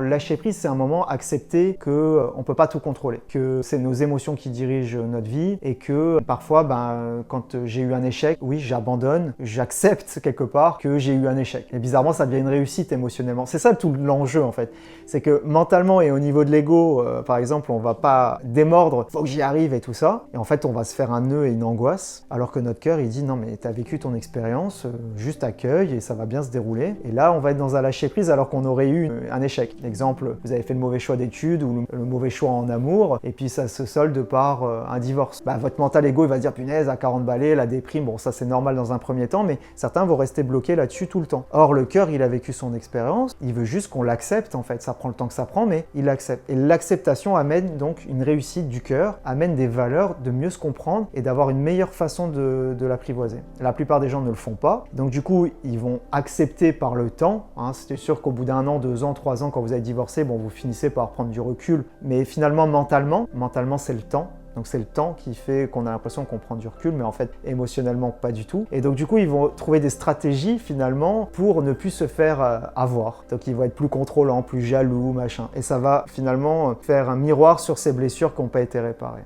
Lâcher prise, c'est un moment accepter qu'on ne peut pas tout contrôler, que c'est nos émotions qui dirigent notre vie et que parfois, quand j'ai eu un échec, oui, j'abandonne, j'accepte quelque part que j'ai eu un échec. Et bizarrement, ça devient une réussite émotionnellement. C'est ça tout l'enjeu en fait. C'est que mentalement et au niveau de l'ego, par exemple, on va pas démordre, faut que j'y arrive et tout ça. Et en fait, on va se faire un nœud et une angoisse, alors que notre cœur, il dit non mais t'as vécu ton expérience, juste accueille et ça va bien se dérouler. Et là, on va être dans un lâcher prise alors qu'on aurait eu un échec. Exemple, vous avez fait le mauvais choix d'études ou le mauvais choix en amour, et puis ça se solde par un divorce. Votre mental ego, il va dire punaise, à 40 balais, la déprime, bon ça c'est normal dans un premier temps, mais certains vont rester bloqués là-dessus tout le temps. Or le cœur, il a vécu son expérience, il veut juste qu'on l'accepte en fait, ça prend le temps que ça prend, mais il l'accepte. Et l'acceptation amène donc une réussite du cœur, amène des valeurs de mieux se comprendre et d'avoir une meilleure façon de l'apprivoiser. La plupart des gens ne le font pas, donc du coup ils vont accepter par le temps, c'est sûr qu'au bout d'un an, 2 ans, 3 ans, quand vous avez divorcé, bon, vous finissez par prendre du recul, mais finalement, mentalement c'est le temps. Donc c'est le temps qui fait qu'on a l'impression qu'on prend du recul, mais en fait, émotionnellement, pas du tout. Et donc du coup, ils vont trouver des stratégies, finalement, pour ne plus se faire avoir. Donc ils vont être plus contrôlants, plus jaloux, machin. Et ça va, finalement, faire un miroir sur ces blessures qui n'ont pas été réparées.